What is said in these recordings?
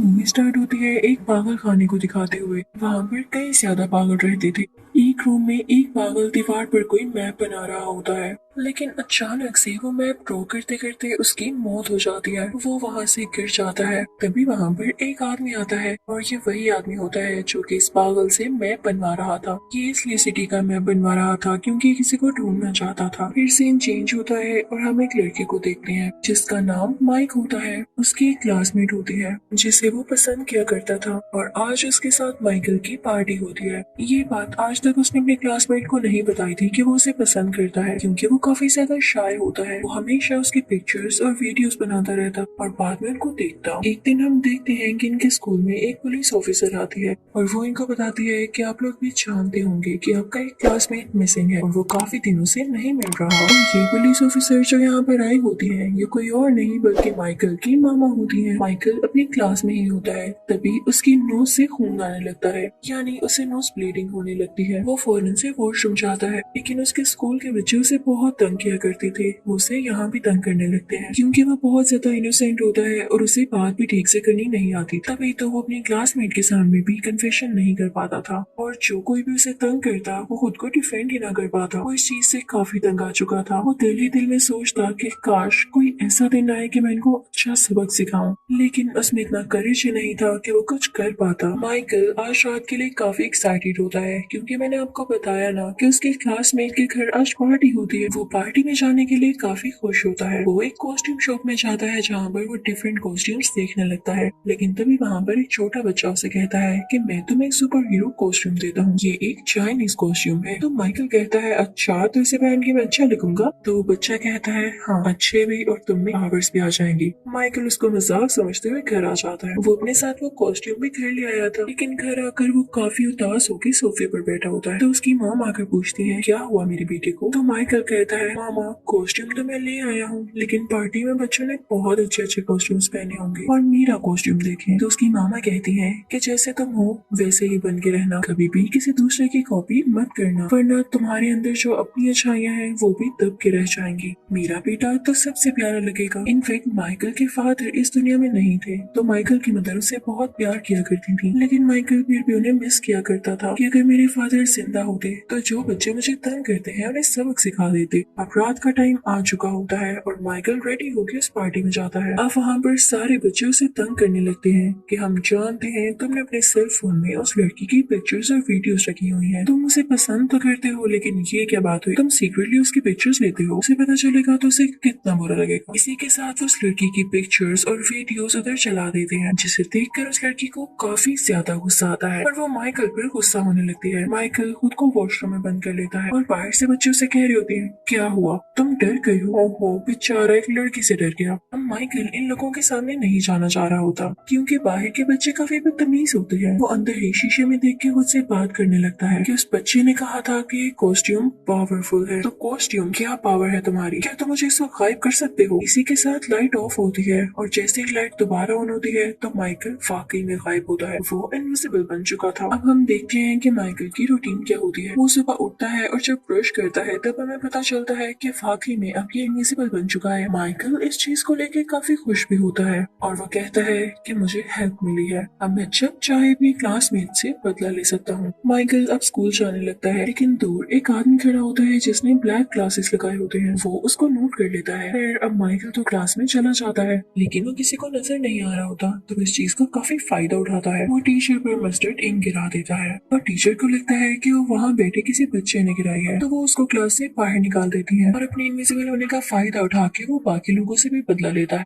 Movie start होती है एक पागल खाने को दिखाते हुए। वहाँ पर कई ज्यादा पागल रहते थे। एक रूम में एक पागल दीवार पर कोई मैप बना रहा होता है, लेकिन अचानक से वो मैप ड्रॉ करते करते उसकी मौत हो जाती है। वो वहाँ से गिर जाता है। तभी वहाँ पर एक आदमी आता है और ये वही आदमी होता है जो कि इस पागल से मैप बनवा रहा था। ये इसलिए सिटी का मैप बनवा रहा था क्योंकि किसी को ढूंढना चाहता था। फिर सीन चेंज होता है और हम एक लड़के को देखते हैं जिसका नाम माइक होता है। उसकी एक क्लासमेट होती है जिसे वो पसंद किया करता था और आज उसके साथ माइकल की पार्टी होती है। ये बात आज तक उसने अपने क्लासमेट को नहीं बताई थी कि वो उसे पसंद करता है, क्योंकि वो काफी ज्यादा शाय होता है। वो हमेशा उसकी पिक्चर्स और वीडियोस बनाता रहता और बाद में उनको देखता। एक दिन हम देखते हैं कि इनके स्कूल में एक पुलिस ऑफिसर आती है और वो इनको बताती है कि आप लोग भी जानते होंगे कि आपका एक क्लासमेट मिसिंग है और वो काफी दिनों से नहीं मिल रहा। और ये पुलिस ऑफिसर जो यहाँ पर आई होती है ये कोई और नहीं बल्कि माइकल की मामा होती है। माइकल अपनी क्लास में ही होता है, तभी उसकी नोज से खून आने लगता है, यानी उसे नोज ब्लीडिंग होने लगती है। वो फौरन से वॉशरूम जाता है, लेकिन उसके स्कूल के बच्चे उसे बहुत तंग किया करते थे। वो उसे यहाँ भी तंग करने लगते हैं क्योंकि वो बहुत ज्यादा इनोसेंट होता है और उसे बात भी ठीक से करनी नहीं आती। तभी तो वो अपने क्लासमेट के सामने भी कन्फेशन नहीं कर पाता था और जो कोई भी उसे तंग करता वो खुद को डिफेंड ही ना कर पाता। वो इस चीज से काफी तंग आ चुका था। वो दिल ही दिल में सोचता कि काश कोई ऐसा दिन आए कि मैं इनको अच्छा सबक सिखाऊं, लेकिन उसमें इतना करेज ही नहीं था कि वो कुछ कर पाता। माइकल आज रात के लिए काफी एक्साइटेड होता है क्योंकि मैंने आपको बताया ना कि उसके क्लासमेट के घर आज पार्टी होती है। वो पार्टी में जाने के लिए काफी खुश होता है। वो एक कॉस्ट्यूम शॉप में जाता है जहाँ पर वो डिफरेंट कॉस्ट्यूम्स देखने लगता है, लेकिन तभी वहाँ पर एक छोटा बच्चा उसे कहता है कि मैं तुम्हें एक सुपर हीरो कॉस्ट्यूम देता हूँ, ये एक चाइनीज कॉस्ट्यूम है। तो माइकल कहता है अच्छा, तो इसे पहन के मैं अच्छा लगूंगा। तो बच्चा कहता है हाँ, अच्छे भी और तुम में पावर्स भी आ जाएंगी। माइकल उसको मजाक समझते हुए घर आ जाता है। वो अपने साथ वो कॉस्ट्यूम भी घर ले आया था, लेकिन घर आकर वो काफी उदास होकर सोफे पर बैठा होता है। तो उसकी मॉम आकर पूछती है क्या हुआ मेरे बेटे को। तो माइकल कहता है मामा, कॉस्ट्यूम तो मैं ले आया हूँ, लेकिन पार्टी में बच्चों ने बहुत अच्छे अच्छे कॉस्ट्यूम्स पहने होंगे और मेरा कॉस्ट्यूम देखें। तो उसकी मामा कहती है कि जैसे तुम हो वैसे ही बन के रहना, कभी भी किसी दूसरे की कॉपी मत करना, वरना तुम्हारे अंदर जो अपनी अच्छाइयाँ हैं वो भी दब के रह जाएंगी। मेरा बेटा तो सबसे प्यारा लगेगा। इनफैक्ट माइकल के फादर इस दुनिया में नहीं थे, तो माइकल की मदर उसे बहुत प्यार किया करती थी, लेकिन माइकल फिर भी उन्हें मिस किया करता था कि अगर मेरे फादर जिंदा होते तो जो बच्चे मुझे तंग करते हैं उन्हें सबक सिखा देते। अब रात का टाइम आ चुका होता है और माइकल रेडी होकर उस पार्टी में जाता है। अब वहाँ पर सारे बच्चे उसे तंग करने लगते हैं कि हम जानते हैं तुमने अपने सेल फोन में उस लड़की की पिक्चर्स और वीडियोस रखी हुई हैं, तुम उसे पसंद तो करते हो, लेकिन ये क्या बात हुई, तुम सीक्रेटली उसकी पिक्चर्स लेते हो, उसे पता चलेगा तो उसे कितना बुरा लगेगा। इसी के साथ उस लड़की की पिक्चर्स और वीडियोस उधर चला देते हैं, जिसे देखकर उस लड़की को काफी ज्यादा गुस्सा आता है और वो माइकल पर गुस्सा होने लगती है। माइकल खुद को वॉशरूम में बंद कर लेता है और बाहर से बच्चे उसे कह रहे होते हैं क्या हुआ, तुम डर गई हो। ओहो, बेचारा एक लड़की से डर गया। अब माइकल इन लोगों के सामने नहीं जाना चाह रहा होता क्योंकि बाहर के बच्चे काफी बदतमीज होते हैं। वो अंदर ही शीशे में देख के खुद से बात करने लगता है कि उस बच्चे ने कहा था कि कॉस्ट्यूम पावरफुल है। तो कॉस्ट्यूम क्या पावर है तुम्हारी, क्या तुम मुझे इसको गायब कर सकते हो। इसी के साथ लाइट ऑफ होती है और जैसे ही लाइट दोबारा ऑन होती है तो माइकल वाकई में गायब होता है। वो इनविजिबल बन चुका था। अब हम देखते हैं कि माइकल की रूटीन क्या होती है। वो सुबह उठता है और जब ब्रश करता है तब हमें पता चलता है कि वाकई में अब ये इनविजिबल बन चुका है। माइकल इस चीज को लेकर काफी खुश भी होता है और वो कहता है कि मुझे हेल्प मिली है, अब मैं जब चाहे अपनी क्लासमेट से बदला ले सकता हूँ। माइकल अब स्कूल जाने लगता है, लेकिन दूर एक आदमी खड़ा होता है जिसने ब्लैक ग्लासेस लगाए होते हैं। वो उसको नोट कर लेता है। फिर अब माइकल तो क्लास में चला जाता है, लेकिन वो किसी को नजर नहीं आ रहा होता, तो इस चीज का काफी फायदा उठाता है। वो टीचर पर मस्टर्ड इंक गिरा देता है और टीचर को लगता है कि वो वहाँ बैठे किसी बच्चे ने गिराई है, तो वो उसको क्लास से बाहर निकाल देती है और अपने इनविजिबल होने का फायदा उठा के वो बाकी लोगों से भी बदला लेता है।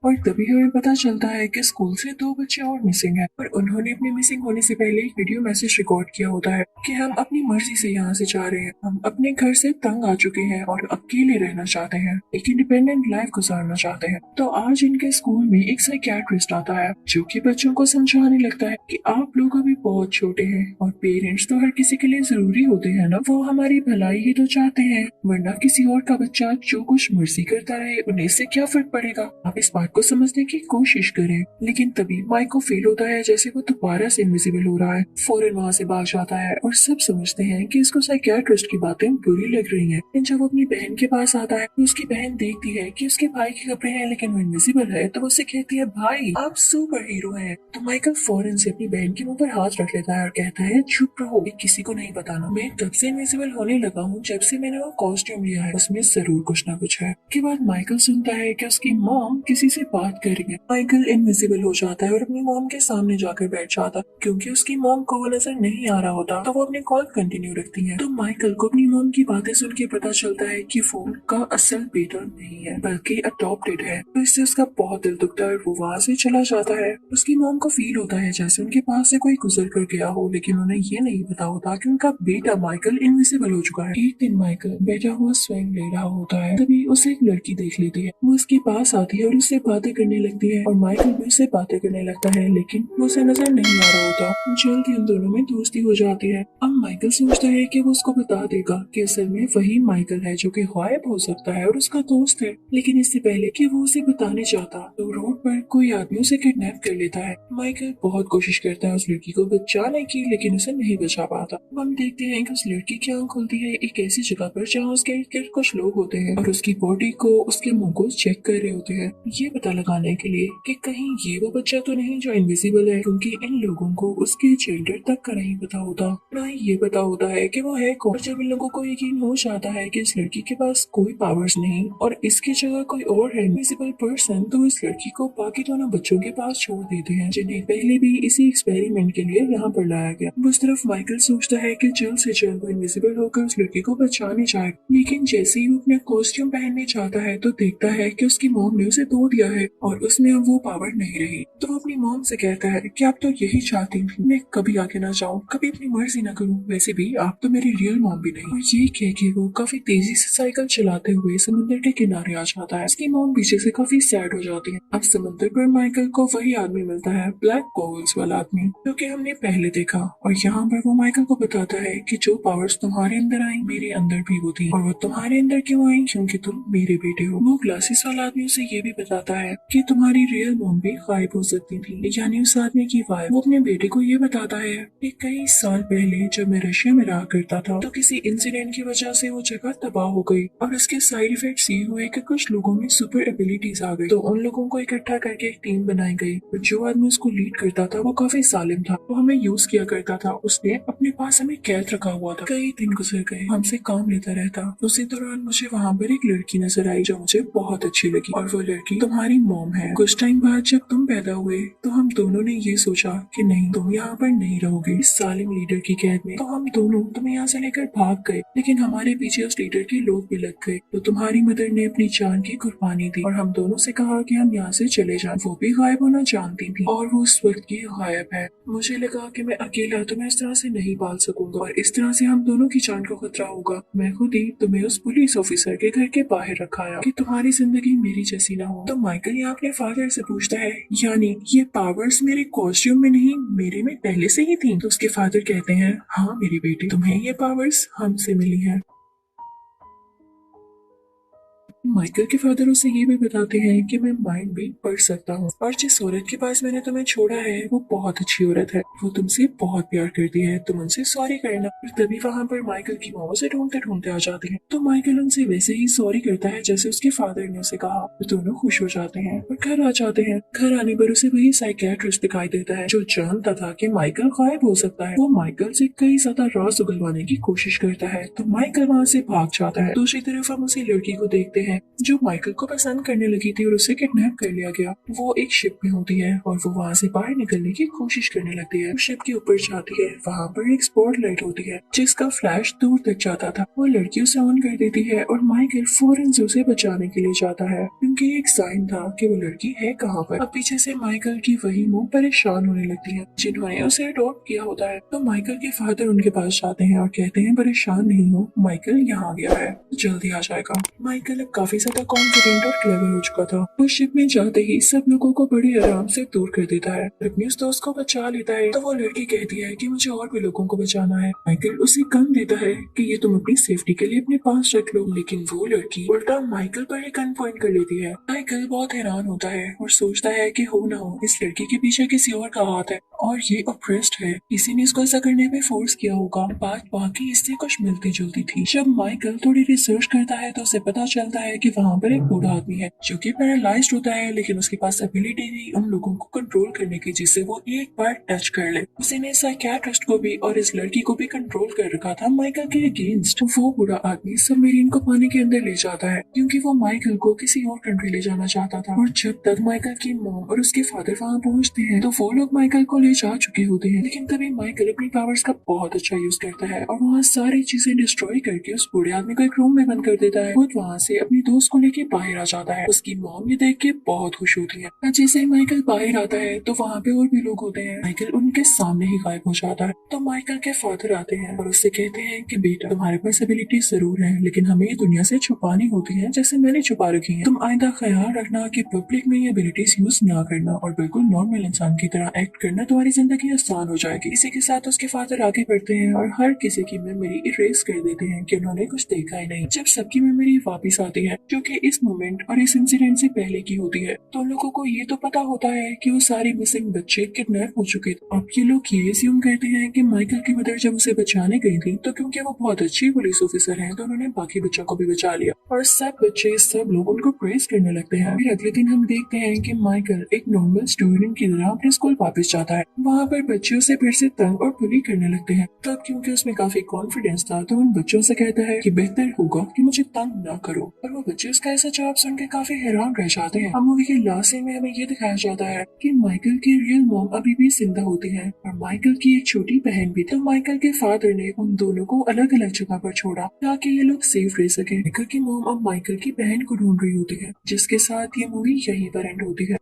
और तभी हमें पता चलता है कि स्कूल से दो बच्चे और मिसिंग हैं और उन्होंने अपने मिसिंग होने से पहले एक वीडियो मैसेज रिकॉर्ड किया होता है कि हम अपनी मर्जी से यहाँ से जा रहे हैं, हम अपने घर से तंग आ चुके हैं और अकेले रहना चाहते हैं, एक इंडिपेंडेंट लाइफ गुजारना चाहते हैं। तो आज इनके स्कूल में एक साइकियाट्रिस्ट आता है जो कि बच्चों को समझाने लगता है कि आप लोग अभी बहुत छोटे हैं और पेरेंट्स तो हर किसी के लिए जरूरी होते हैं ना, वो हमारी भलाई ही तो चाहते हैं, वरना किसी और का बच्चा जो कुछ मर्जी करता रहे उन्हें इससे क्या फर्क पड़ेगा। आप इस बात को समझने की कोशिश करें। लेकिन तभी माइक को फील होता है जैसे वो दोबारा से इनविजिबल हो रहा है। फौरन वहाँ से भाग जाता है और सब समझते हैं कि इसको साइकियाट्रिस्ट की बातें बुरी लग रही हैं। लेकिन जब वो अपनी बहन के पास आता है तो उसकी बहन देखती है कि उसके भाई के कपड़े हैं लेकिन वो इनविजिबल है, तो वो उससे कहती है भाई आप सुपर हीरो हैं। तो माइकल फौरन से अपनी बहन के मुंह पर हाथ रख लेता है और कहता है चुप रहो, किसी को नहीं बताना, मैं तब से इनविजिबल होने लगा हूँ जब से मैंने वो कॉस्ट्यूम लिया है, उसमें जरूर कुछ ना कुछ है। के बाद माइकल सुनता है कि उसकी मॉम किसी से बात कर रही है। माइकल इनविजिबल हो जाता है और अपनी मॉम के सामने जाकर बैठ जाता है। क्योंकि उसकी मॉम को वो नजर नहीं आ रहा होता तो वो अपनी कॉल कंटिन्यू रखती है। तो माइकल को अपनी मॉम की बातें सुन के पता चलता है कि वो का असल बेटा नहीं है बल्कि अडॉप्टेड है। तो इससे उसका बहुत दिल दुखता है, वो वहाँ से चला जाता है। उसकी मॉम को फील होता है जैसे उनके पास से कोई गुजर कर गया हो, लेकिन उन्हें ये नहीं पता होता कि उनका बेटा माइकल इनविजिबल हो चुका है। एक दिन माइकल बैठा हुआ स्वयं ले रहा होता है, तभी उसे एक लड़की देख लेती है। वो उसके पास आती है और उससे बातें करने लगती है और माइकल भी उससे बातें करने लगता है, लेकिन वो उसे नजर नहीं आ रहा होता। जल्दी उन दोनों में दोस्ती हो जाती है। अब माइकल सोचता है कि वो उसको बता देगा कि असल में वही माइकल है जो कि गायब हो सकता है और उसका दोस्त है। लेकिन इससे पहले कि वो उसे बताने जाता तो रोड पर कोई आदमी उसे किडनैप कर लेता है। माइकल बहुत कोशिश करता है उस लड़की को बचाने की, लेकिन उसे नहीं बचा पाता। हम देखते हैं कि उस लड़की की आंख खुलती है एक ऐसी जगह पर जहाँ उसके इर्द गिर्द कुछ लोग होते हैं और उसकी बॉडी को, उसके मुंह को चेक कर रहे होते हैं, ये पता लगाने के लिए कि कहीं ये वो बच्चा तो नहीं जो इनविजिबल है। क्योंकि इन लोगों को उसके जेंडर तक का नहीं पता होता, ना ही ये पता होता है कि वो है कौन। जब इन लोगों को यकीन हो जाता है कि इस लड़की के पास कोई पावर्स नहीं और इसकी जगह कोई और है इनविजिबल पर्सन, तो इस लड़की को बाकी दोनों बच्चों के पास छोड़ देते हैं जिन्हें पहले भी इसी एक्सपेरिमेंट के लिए यहाँ पर लाया गया। उस तरफ माइकल सोचता है कि जल्द से जल्द वो इनविजिबल होकर उस लड़की को बचाने जाए, लेकिन जैसे ही वो अपना कॉस्ट्यूम पहनने जाता है तो देखता है कि उसकी मॉम ने उसे धो दिया है और उसमें अब वो पावर नहीं रही। तो वो अपनी मॉम से कहता है कि आप तो यही चाहती थी मैं कभी आगे ना जाऊँ, कभी अपनी मर्जी ना करूँ, वैसे भी आप तो मेरी रियल मॉम भी नहीं। और ये कह के वो काफी तेजी से साइकिल चलाते हुए समुद्र के किनारे आ जाता है। उसकी मॉम पीछे से काफी सैड हो जाती है। अब समुद्र पर माइकल को वही आदमी मिलता है, ब्लैक गोल्स वाला आदमी जो कि हमने पहले देखा, और यहाँ पर वो माइकल को बताता है कि जो पावर्स तुम्हारे अंदर आई मेरे अंदर भी वो थी, और वो तुम्हारे अंदर क्यों आई, क्योंकि तुम मेरे बेटे हो। वो ग्लासेस वाला आदमी उसे ये भी बताता है कि तुम्हारी रियल मॉम भी गायब हो सकती थी, यानी उस आदमी की वाइफ। वो अपने बेटे को ये बताता है कि कई साल पहले जब मैं रशिया में रहा करता था तो किसी इंसिडेंट की वजह से वो जगह तबाह हो गई और उसके साइड इफेक्ट्स ये हुए कि कुछ लोगों में सुपर एबिलिटीज आ गई। तो उन लोगों को इकट्ठा करके एक टीम बनाई गई। जो आदमी उसको लीड करता था वो काफी जालिम था, वो हमें यूज किया करता था। उसने अपने पास हमें कैद रखा हुआ था। कई दिन गुजर गए, हमसे काम लेता रहता। उसी दौरान मुझे वहाँ पर एक लड़की नजर आई जो मुझे बहुत अच्छी लगी, और वो लड़की तुम्हारी मॉम है। कुछ टाइम बाद जब तुम पैदा हुए तो हम दोनों ने ये सोचा कि नहीं, तुम यहाँ पर नहीं रहोगे इस जालिम लीडर की कैद में। तो हम दोनों तुम्हें यहाँ से लेकर भाग गए, लेकिन हमारे पीछे उस लीडर के लोग भी लग गए। तो तुम्हारी मदर ने अपनी जान की कुर्बानी दी और हम दोनों से कहा कि हम यहाँ से चले जाएं। वो भी गायब होना जानती थी और वो उस वक्त की गायब है। मुझे लगा कि मैं अकेला तुम्हें इस तरह से नहीं पाल सकूंगा और इस तरह से हम दोनों की जान को खतरा होगा। मैं खुद ही तुम्हें उस पुलिस ऑफिसर के घर के बाहर रखाया कि तुम्हारी जिंदगी मेरी जैसी ना हो। तो माइकल यहाँ अपने फादर से पूछता है यानी ये पावर्स मेरे कॉस्ट्यूम में नहीं मेरे में पहले से ही थी। तो उसके फादर कहते हैं हाँ मेरी बेटी, तुम्हें ये पावर्स हमसे मिली है। माइकल के फादर उसे ये भी बताते हैं कि मैं माइंड भी पढ़ सकता हूँ और जिस औरत के पास मैंने तुम्हें छोड़ा है वो बहुत अच्छी औरत है, वो तुमसे बहुत प्यार करती है, तुम उनसे सॉरी करना। और तभी वहाँ पर माइकल की मॉम उसे ढूंढते ढूंढते आ जाती है। तो माइकल उनसे वैसे ही सॉरी करता है जैसे उसके फादर ने उसे कहा। वो दोनों खुश हो जाते हैं और घर आ जाते हैं। घर आने पर उसे वही साइकियाट्रिस्ट दिखाई देता है जो जानता था कि माइकल गायब हो सकता है। वो माइकल से कई ज्यादा राज उगलवाने की कोशिश करता है, तो माइकल वहाँ से भाग जाता है। दूसरी तरफ हम उसी लड़की को देखते हैं जो माइकल को पसंद करने लगी थी और उसे किडनैप कर लिया गया। वो एक शिप में होती है और वो वहाँ से बाहर निकलने की कोशिश करने लगती है। शिप के ऊपर जाती है, वहाँ पर एक स्पॉट लाइट होती है जिसका फ्लैश दूर तक जाता था। वो लड़की उसे ऑन कर देती है और माइकल फौरन से उसे बचाने के लिए जाता है क्योंकि एक साइन था कि वो लड़की है कहाँ पर। अब पीछे से माइकल की वही मुँह परेशान होने लगती है जिन्होंने उसे अडॉप्ट किया होता है। तो माइकल के फादर उनके पास जाते हैं और कहते हैं परेशान नहीं हो, माइकल यहाँ गया है, जल्दी आ जाएगा। माइकल अब काफी ज्यादा कॉन्फिडेंट और क्लेवर हो चुका था। वो शिप में जाते ही सब लोगों को बड़े आराम से दूर कर देता है। अपने उस दोस्त को बचा लेता है तो वो लड़की कहती है कि मुझे और भी लोगों को बचाना है। माइकल उसे गन देता है कि ये तुम अपनी सेफ्टी के लिए अपने पास रख लो, लेकिन वो लड़की उल्टा माइकल पर ही गन पॉइंट कर लेती है। माइकल बहुत हैरान होता है और सोचता है कि हो ना हो इस लड़की के पीछे किसी और का हाथ है और ये ऑप्रेस्ड है, किसी ने इसको ऐसा करने में फोर्स किया होगा। बात बाकी इससे कुछ मिलती जुलती थी। जब माइकल थोड़ी रिसर्च करता है तो उसे पता चलता है कि वहाँ पर एक बूढ़ा आदमी है जो कि पैरालाइज्ड होता है, लेकिन उसके पास एबिलिटी थी उन लोगों को कंट्रोल करने की जिससे वो एक बार टच कर ले। उसने साइकियाट्रिस्ट को भी और इस लड़की को भी कंट्रोल कर रखा था माइकल के अगेंस्ट। वो बूढ़ा आदमी सबमरीन को पानी के अंदर ले जाता है क्योंकि वो माइकल को किसी और कंट्री ले जाना चाहता था। और जब तक माइकल की मॉम और उसके फादर वहाँ पहुँचते हैं तो वो लोग माइकल को ले जा चुके होते हैं, लेकिन तभी माइकल अपनी पावर्स का बहुत अच्छा यूज करता है और वहाँ सारी चीजें डिस्ट्रॉय करके उस बूढ़े आदमी को एक रूम में बंद कर देता है। वो वहाँ से अपनी दोस्त को लेके बाहर आ जाता है। उसकी मॉम ये देख के बहुत खुश होती है। और जैसे ही माइकल बाहर आता है तो वहाँ पे और भी लोग होते हैं। माइकल उनके सामने ही गायब हो जाता है। तो माइकल के फादर आते हैं और उससे कहते हैं कि बेटा तुम्हारे पास एबिलिटी जरूर है, लेकिन हमें ये दुनिया से छुपानी होती है जैसे मैंने छुपा रखी है। तुम आइंदा ख्याल रखना कि पब्लिक में ये एबिलिटीज यूज ना करना और बिल्कुल नॉर्मल इंसान की तरह एक्ट करना, तुम्हारी जिंदगी आसान हो जाएगी। इसी के साथ उसके फादर आगे बढ़ते हैं और हर किसी की मेमोरी इरेज कर देते हैं कि उन्होंने कुछ देखा ही नहीं। जब सबकी मेमोरी वापस आती है जो कि इस मोमेंट और इस इंसिडेंट से पहले की होती है, तो उन लोगों को ये तो पता होता है कि वो सारे मिसिंग बच्चे किडनैप हो चुके थे। अब ये लोग ये assume करते हैं कि माइकल की मदर जब उसे बचाने गई थी तो क्योंकि वो बहुत अच्छी पुलिस ऑफिसर हैं तो उन्होंने बाकी बच्चों को भी बचा लिया और सब बच्चे सब लोग उनको प्रेज करने लगते हैं। फिर अगले दिन हम देखते हैं कि माइकल एक नॉर्मल स्टूडेंट की तरह अपने स्कूल वापस जाता है। वहाँ पर बच्चों से फिर से तंग और बुली करने लगते हैं। तब क्योंकि उसमें काफी कॉन्फिडेंस था तो उन बच्चों से कहता है कि बेहतर होगा कि मुझे तंग ना करो, और वो बच्चे उसका ऐसा जवाब सुन के काफी हैरान रह जाते हैं। अब मूवी के लास्ट सीन में हमें ये दिखाया जाता है कि माइकल की रियल मॉम अभी भी जिंदा होती है और माइकल की एक छोटी बहन भी। तो माइकल के फादर ने उन दोनों को अलग अलग जगह पर छोड़ा ताकि ये लोग सेफ रह सके। माइकल की मॉम अब माइकल की बहन को ढूंढ रही होती है, जिसके साथ ये मूवी यहीं पर एंड होती है।